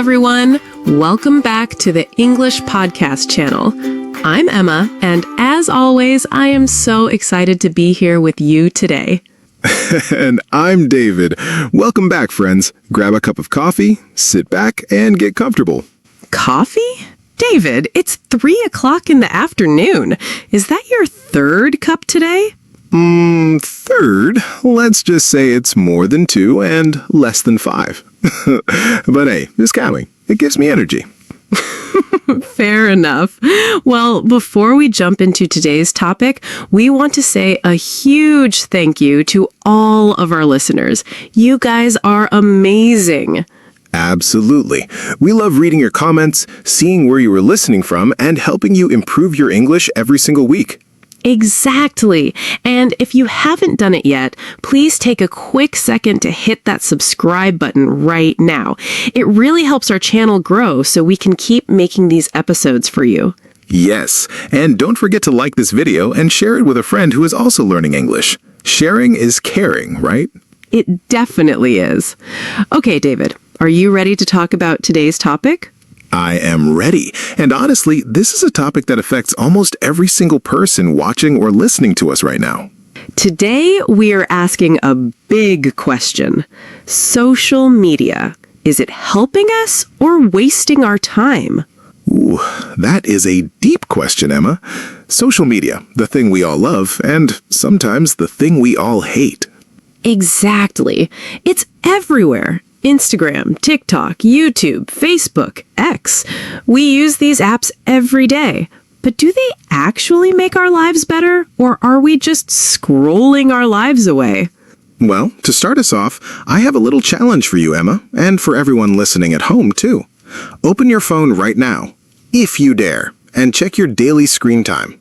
everyone. Welcome back to the English Podcast channel. I'm Emma, and as always, I am so excited to be here with you today. And I'm David. Welcome back, friends. Grab a cup of coffee, sit back, and get comfortable. Coffee? David, it's 3 o'clock in the afternoon. Is that your third cup today? Third? Let's just say it's more than 2 and less than 5. But hey, just counting. It gives me energy. Fair enough. Well, before we jump into today's topic, we want to say a huge thank you to all of our listeners. You guys are amazing. Absolutely. We love reading your comments, seeing where you were listening from, and helping you improve your English every single week. Exactly. And if you haven't done it yet, please take a quick second to hit that subscribe button right now. It really helps our channel grow so we can keep making these episodes for you. Yes, and don't forget to like this video and share it with a friend who is also learning English. Sharing is caring, right? It definitely is. Okay, David, are you ready to talk about today's topic? I am ready. And honestly, this is a topic that affects almost every single person watching or listening to us right now. Today, we are asking a big question. Social media. Is it helping us or wasting our time? Ooh, that is a deep question, Emma. Social media, the thing we all love, and sometimes the thing we all hate. Exactly. It's everywhere. Instagram, TikTok, YouTube, Facebook, X. We use these apps every day. But do they actually make our lives better, or are we just scrolling our lives away? Well, to start us off, I have a little challenge for you, Emma, and for everyone listening at home, too. Open your phone right now, if you dare, and check your daily screen time.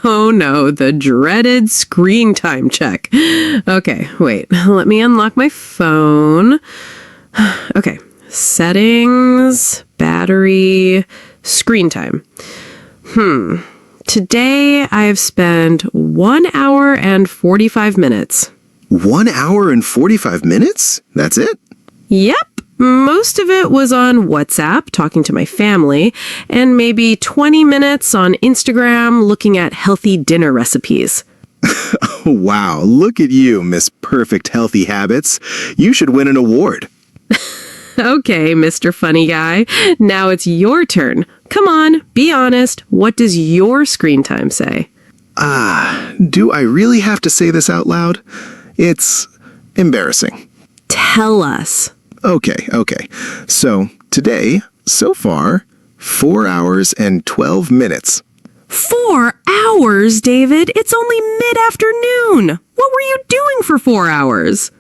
Oh no, the dreaded screen time check. Okay, wait, let me unlock my phone. Okay, settings, battery, screen time. Today I've spent 1 hour and 45 minutes. 1 hour and 45 minutes? That's it? Yep. Most of it was on WhatsApp, talking to my family, and maybe 20 minutes on Instagram looking at healthy dinner recipes. Wow, look at you, Miss Perfect Healthy Habits. You should win an award. Okay, Mr. Funny Guy, now it's your turn. Come on, be honest. What does your screen time say? Do I really have to say this out loud? It's embarrassing. Tell us. Okay. So, today, so far, 4 hours and 12 minutes. 4 hours, David? It's only mid-afternoon. What were you doing for 4 hours?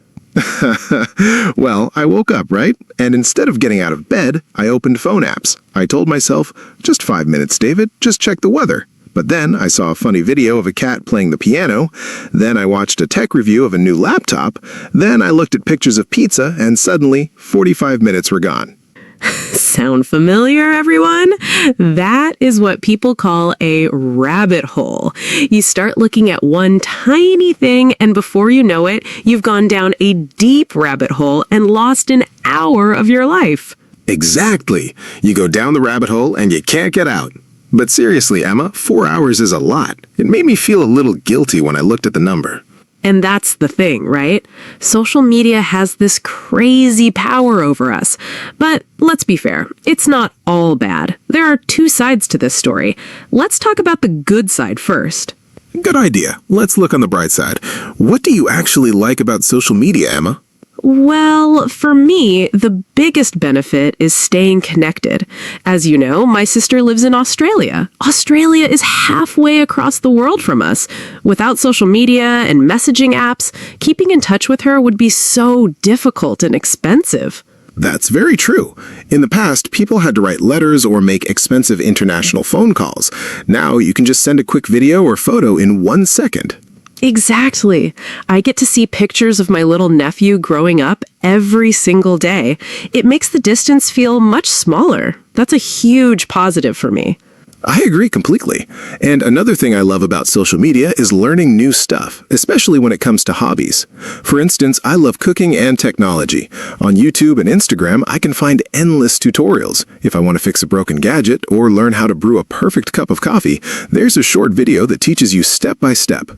Well, I woke up, right? And instead of getting out of bed, I opened phone apps. I told myself, just 5 minutes, David, just check the weather. But then I saw a funny video of a cat playing the piano. Then I watched a tech review of a new laptop. Then I looked at pictures of pizza, and suddenly, 45 minutes were gone. Sound familiar, everyone? That is what people call a rabbit hole. You start looking at one tiny thing, and before you know it, you've gone down a deep rabbit hole and lost an hour of your life. Exactly. You go down the rabbit hole and you can't get out. But seriously, Emma, 4 hours is a lot. It made me feel a little guilty when I looked at the number. And that's the thing, right? Social media has this crazy power over us. But let's be fair, it's not all bad. There are two sides to this story. Let's talk about the good side first. Good idea. Let's look on the bright side. What do you actually like about social media, Emma? Well, for me, the biggest benefit is staying connected. As you know, my sister lives in Australia. Australia is halfway across the world from us. Without social media and messaging apps, keeping in touch with her would be so difficult and expensive. That's very true. In the past, people had to write letters or make expensive international phone calls. Now you can just send a quick video or photo in 1 second. Exactly. I get to see pictures of my little nephew growing up every single day. It makes the distance feel much smaller. That's a huge positive for me. I agree completely. And another thing I love about social media is learning new stuff, especially when it comes to hobbies. For instance, I love cooking and technology. On YouTube and Instagram, I can find endless tutorials. If I want to fix a broken gadget or learn how to brew a perfect cup of coffee, there's a short video that teaches you step by step.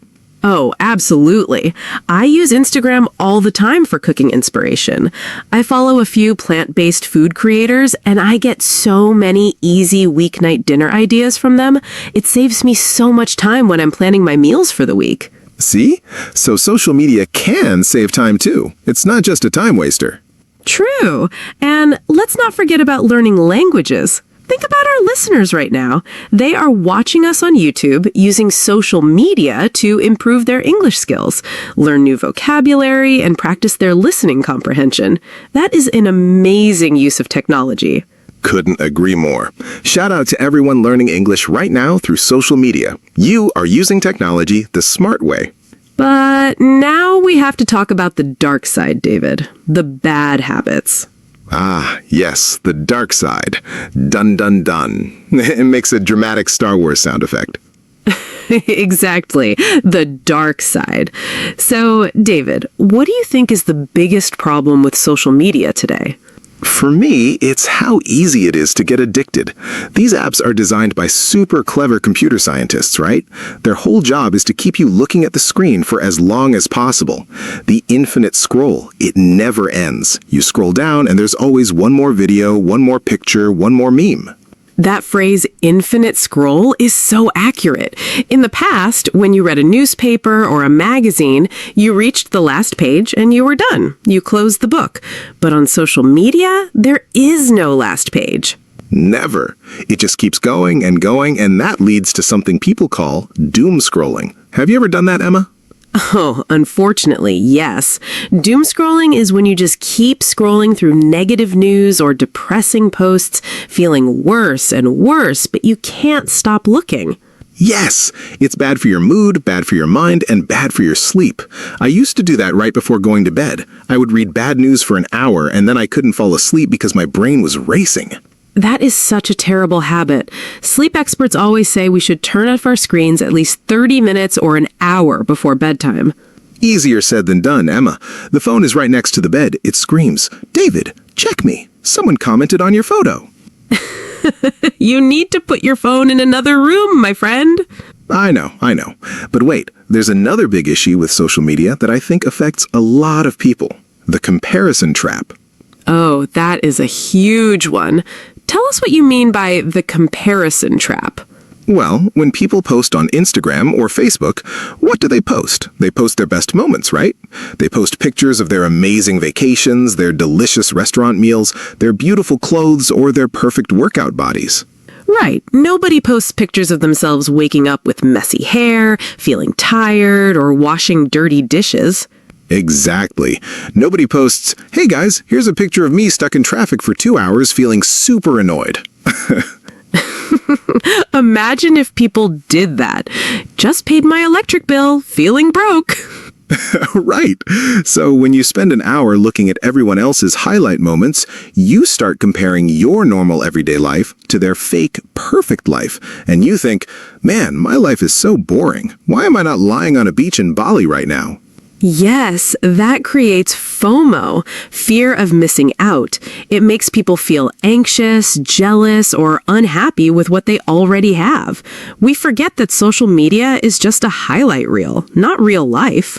Oh, absolutely. I use Instagram all the time for cooking inspiration. I follow a few plant-based food creators, and I get so many easy weeknight dinner ideas from them. It saves me so much time when I'm planning my meals for the week. See? So social media can save time too. It's not just a time waster. True. And let's not forget about learning languages. Think about our listeners right now. They are watching us on YouTube using social media to improve their English skills, learn new vocabulary, and practice their listening comprehension. That is an amazing use of technology. Couldn't agree more. Shout out to everyone learning English right now through social media. You are using technology the smart way. But now we have to talk about the dark side, David. The bad habits. Ah, yes, the dark side. Dun dun dun. It makes a dramatic Star Wars sound effect. Exactly, the dark side. So, David, what do you think is the biggest problem with social media today? For me, it's how easy it is to get addicted. These apps are designed by super clever computer scientists, right? Their whole job is to keep you looking at the screen for as long as possible. The infinite scroll, it never ends. You scroll down and there's always one more video, one more picture, one more meme. That phrase, infinite scroll, is so accurate. In the past, when you read a newspaper or a magazine, you reached the last page and you were done. You closed the book. But on social media, there is no last page. Never. It just keeps going, and that leads to something people call doomscrolling. Have you ever done that, Emma? Oh, unfortunately, yes. Doomscrolling is when you just keep scrolling through negative news or depressing posts, feeling worse and worse, but you can't stop looking. Yes! It's bad for your mood, bad for your mind, and bad for your sleep. I used to do that right before going to bed. I would read bad news for an hour, and then I couldn't fall asleep because my brain was racing. That is such a terrible habit. Sleep experts always say we should turn off our screens at least 30 minutes or an hour before bedtime. Easier said than done, Emma. The phone is right next to the bed. It screams, "David, check me. Someone commented on your photo." You need to put your phone in another room, my friend. I know. But wait, there's another big issue with social media that I think affects a lot of people. The comparison trap. Oh, that is a huge one. Tell us what you mean by the comparison trap. Well, when people post on Instagram or Facebook, what do they post? They post their best moments, right? They post pictures of their amazing vacations, their delicious restaurant meals, their beautiful clothes, or their perfect workout bodies. Right. Nobody posts pictures of themselves waking up with messy hair, feeling tired, or washing dirty dishes. Exactly. Nobody posts, "Hey guys, here's a picture of me stuck in traffic for 2 hours feeling super annoyed." Imagine if people did that. Just paid my electric bill, feeling broke. Right. So when you spend an hour looking at everyone else's highlight moments, you start comparing your normal everyday life to their fake perfect life. And you think, man, my life is so boring. Why am I not lying on a beach in Bali right now? Yes, that creates FOMO, fear of missing out. It makes people feel anxious, jealous, or unhappy with what they already have. We forget that social media is just a highlight reel, not real life.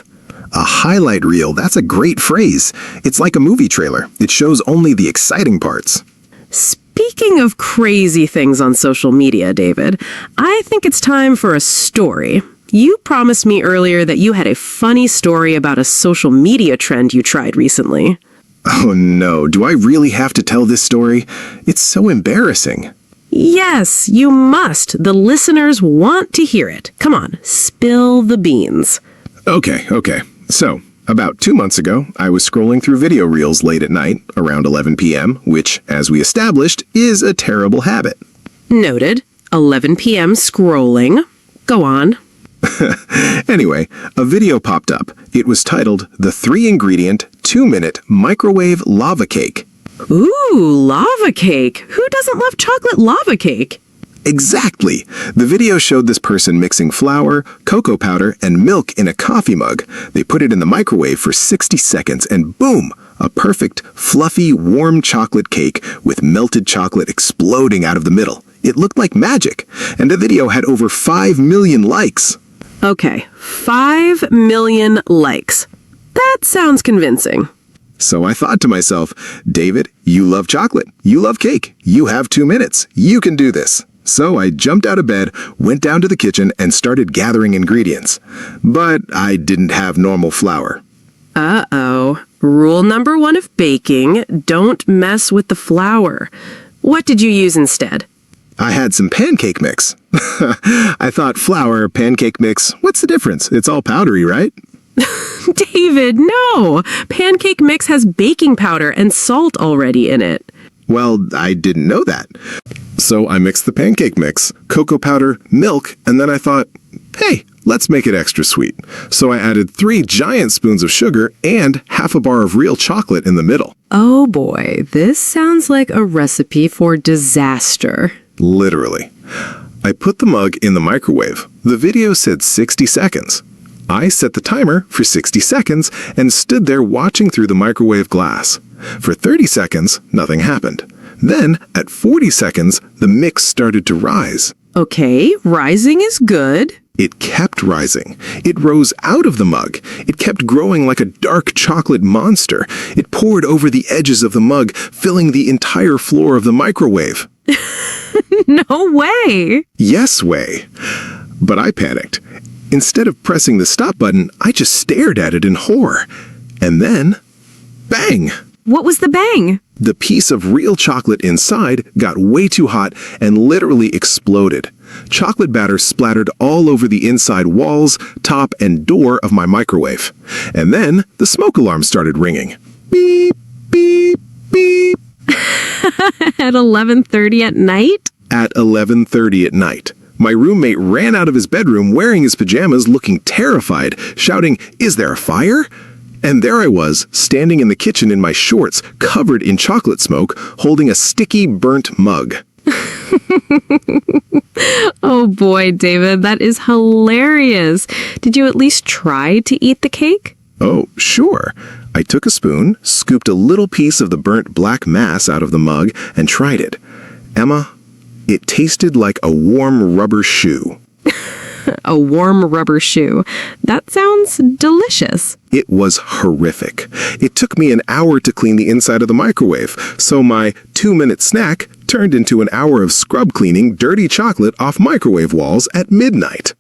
A highlight reel, that's a great phrase. It's like a movie trailer. It shows only the exciting parts. Speaking of crazy things on social media, David, I think it's time for a story. You promised me earlier that you had a funny story about a social media trend you tried recently. Oh no, do I really have to tell this story? It's so embarrassing. Yes, you must. The listeners want to hear it. Come on, spill the beans. Okay. So, about 2 months ago, I was scrolling through video reels late at night, around 11 p.m., which, as we established, is a terrible habit. Noted. 11 p.m. scrolling. Go on. Anyway, a video popped up. It was titled, "The 3-ingredient, 2-minute microwave lava cake." Ooh, lava cake. Who doesn't love chocolate lava cake? Exactly. The video showed this person mixing flour, cocoa powder, and milk in a coffee mug. They put it in the microwave for 60 seconds and boom! A perfect, fluffy, warm chocolate cake with melted chocolate exploding out of the middle. It looked like magic, and the video had over 5 million likes. Okay, 5 million likes. That sounds convincing. So I thought to myself, David, you love chocolate, you love cake, you have 2 minutes, you can do this. So I jumped out of bed, went down to the kitchen, and started gathering ingredients. But I didn't have normal flour. Uh-oh. Rule number 1 of baking, don't mess with the flour. What did you use instead? I had some pancake mix. I thought flour, pancake mix, what's the difference? It's all powdery, right? David, no! Pancake mix has baking powder and salt already in it. Well, I didn't know that. So I mixed the pancake mix, cocoa powder, milk, and then I thought, hey, let's make it extra sweet. So I added 3 giant spoons of sugar and half a bar of real chocolate in the middle. Oh boy, this sounds like a recipe for disaster. Literally. I put the mug in the microwave. The video said 60 seconds. I set the timer for 60 seconds and stood there watching through the microwave glass. For 30 seconds, nothing happened. Then, at 40 seconds, the mix started to rise. Okay, rising is good. It kept rising. It rose out of the mug. It kept growing like a dark chocolate monster. It poured over the edges of the mug, filling the entire floor of the microwave. No way! Yes way. But I panicked. Instead of pressing the stop button, I just stared at it in horror. And then, bang! What was the bang? The piece of real chocolate inside got way too hot and literally exploded. Chocolate batter splattered all over the inside walls, top, and door of my microwave. And then the smoke alarm started ringing. Beep, beep, beep. At 11:30 at night? At 11:30 at night. My roommate ran out of his bedroom wearing his pajamas, looking terrified, shouting, "Is there a fire?" And there I was, standing in the kitchen in my shorts, covered in chocolate smoke, holding a sticky, burnt mug. Oh boy, David, that is hilarious. Did you at least try to eat the cake? Oh, sure. I took a spoon, scooped a little piece of the burnt black mass out of the mug, and tried it. Emma, it tasted like a warm rubber shoe. A warm rubber shoe. That sounds delicious. It was horrific. It took me an hour to clean the inside of the microwave, so my 2-minute snack turned into an hour of scrub cleaning dirty chocolate off microwave walls at midnight.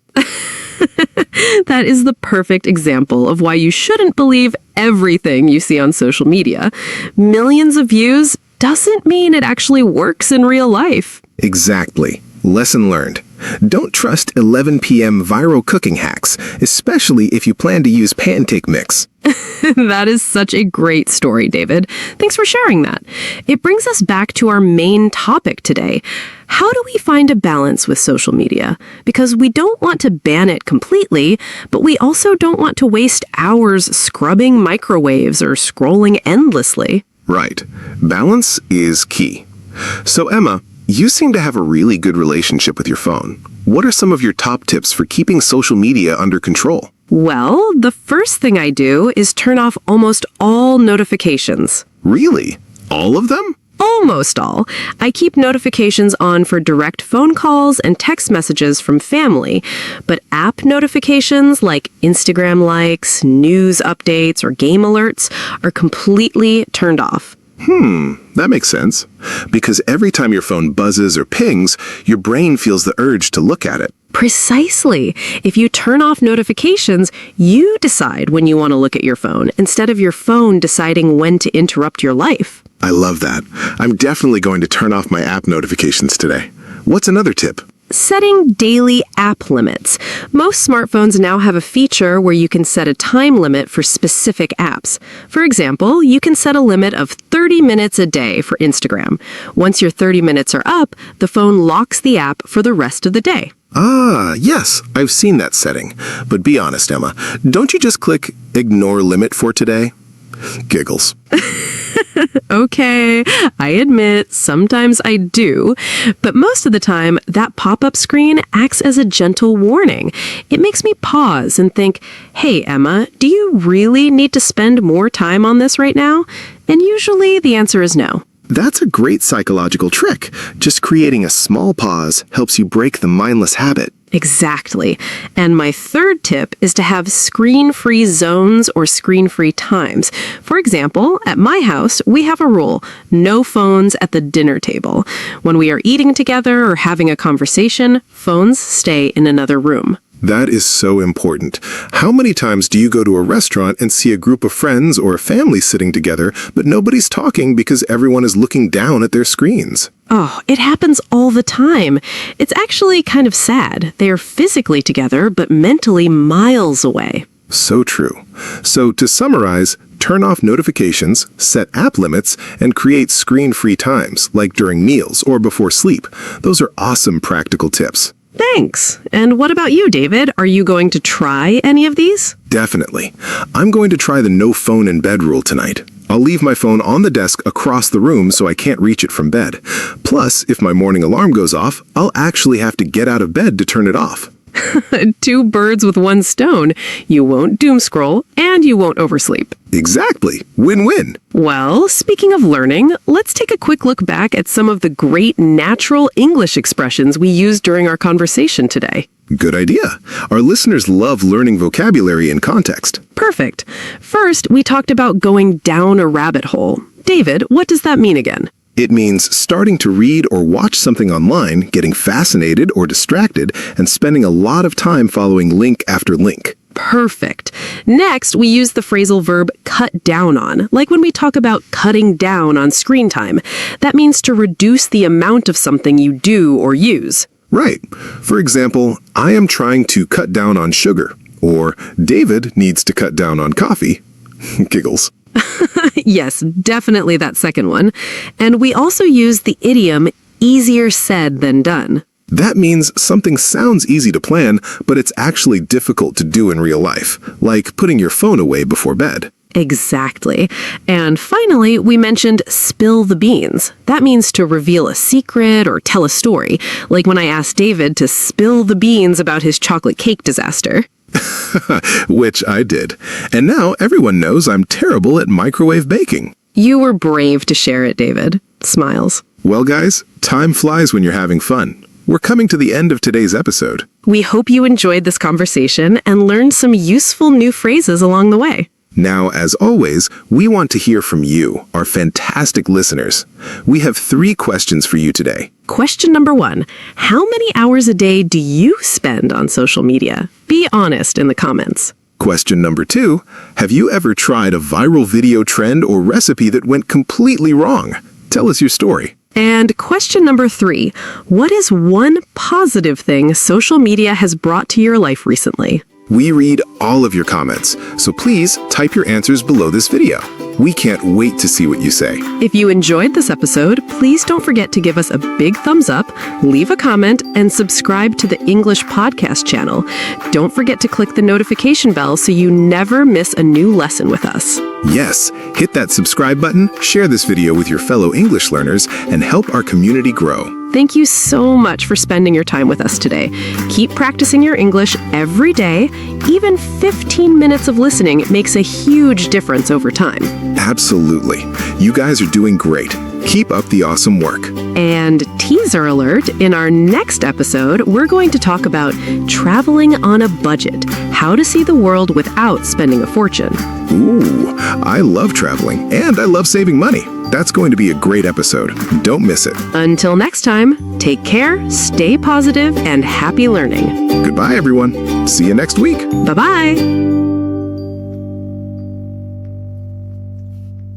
That is the perfect example of why you shouldn't believe everything you see on social media. Millions of views doesn't mean it actually works in real life. Exactly. Lesson learned. Don't trust 11 p.m. viral cooking hacks, especially if you plan to use pancake mix. That is such a great story, David. Thanks for sharing that. It brings us back to our main topic today. How do we find a balance with social media? Because we don't want to ban it completely, but we also don't want to waste hours scrubbing microwaves or scrolling endlessly. Right. Balance is key. So, Emma, you seem to have a really good relationship with your phone. What are some of your top tips for keeping social media under control? Well, the first thing I do is turn off almost all notifications. Really? All of them? Almost all. I keep notifications on for direct phone calls and text messages from family, but app notifications like Instagram likes, news updates, or game alerts are completely turned off. That makes sense. Because every time your phone buzzes or pings, your brain feels the urge to look at it. Precisely. If you turn off notifications, you decide when you want to look at your phone instead of your phone deciding when to interrupt your life. I love that. I'm definitely going to turn off my app notifications today. What's another tip? Setting daily app limits. Most smartphones now have a feature where you can set a time limit for specific apps. For example, you can set a limit of 30 minutes a day for Instagram. Once your 30 minutes are up, the phone locks the app for the rest of the day. Ah, yes, I've seen that setting. But be honest, Emma, don't you just click Ignore Limit for today? Giggles. Okay, I admit, sometimes I do, but most of the time, that pop-up screen acts as a gentle warning. It makes me pause and think, hey, Emma, do you really need to spend more time on this right now? And usually the answer is no. That's a great psychological trick. Just creating a small pause helps you break the mindless habit. Exactly. And my third tip is to have screen-free zones or screen-free times. For example, at my house, we have a rule: no phones at the dinner table. When we are eating together or having a conversation, phones stay in another room. That is so important. How many times do you go to a restaurant and see a group of friends or a family sitting together, but nobody's talking because everyone is looking down at their screens? Oh, it happens all the time. It's actually kind of sad. They are physically together, but mentally miles away. So true. So to summarize, turn off notifications, set app limits, and create screen-free times, like during meals or before sleep. Those are awesome practical tips. Thanks. And what about you, David? Are you going to try any of these? Definitely. I'm going to try the no phone in bed rule tonight. I'll leave my phone on the desk across the room so I can't reach it from bed. Plus, if my morning alarm goes off, I'll actually have to get out of bed to turn it off. Two birds with one stone. You won't doom scroll, and you won't oversleep. Exactly. Win-win. Well, speaking of learning, let's take a quick look back at some of the great natural English expressions we used during our conversation today. Good idea. Our listeners love learning vocabulary in context. Perfect. First, we talked about going down a rabbit hole. David, what does that mean again? It means starting to read or watch something online, getting fascinated or distracted, and spending a lot of time following link after link. Perfect. Next, we use the phrasal verb cut down on, like when we talk about cutting down on screen time. That means to reduce the amount of something you do or use. Right. For example, I am trying to cut down on sugar, or David needs to cut down on coffee. Giggles. Yes, definitely that second one. And we also use the idiom easier said than done. That means something sounds easy to plan, but it's actually difficult to do in real life, like putting your phone away before bed. Exactly. And finally, we mentioned spill the beans. That means to reveal a secret or tell a story, like when I asked David to spill the beans about his chocolate cake disaster. Which I did. And now everyone knows I'm terrible at microwave baking. You were brave to share it, David. Smiles. Well, guys, time flies when you're having fun. We're coming to the end of today's episode. We hope you enjoyed this conversation and learned some useful new phrases along the way. Now, as always, we want to hear from you, our fantastic listeners. We have 3 questions for you today. Question number 1. How many hours a day do you spend on social media? Be honest in the comments. Question number 2. Have you ever tried a viral video trend or recipe that went completely wrong? Tell us your story. And question number 3. What is one positive thing social media has brought to your life recently? We read all of your comments, so please type your answers below this video. We can't wait to see what you say. If you enjoyed this episode, please don't forget to give us a big thumbs up, leave a comment, and subscribe to the English Podcast channel. Don't forget to click the notification bell so you never miss a new lesson with us. Yes, hit that subscribe button, share this video with your fellow English learners, and help our community grow. Thank you so much for spending your time with us today. Keep practicing your English every day. Even 15 minutes of listening makes a huge difference over time. Absolutely. You guys are doing great. Keep up the awesome work. And teaser alert, in our next episode, we're going to talk about traveling on a budget, how to see the world without spending a fortune. Ooh, I love traveling, and I love saving money. That's going to be a great episode. Don't miss it. Until next time, take care, stay positive, and happy learning. Goodbye, everyone. See you next week. Bye-bye.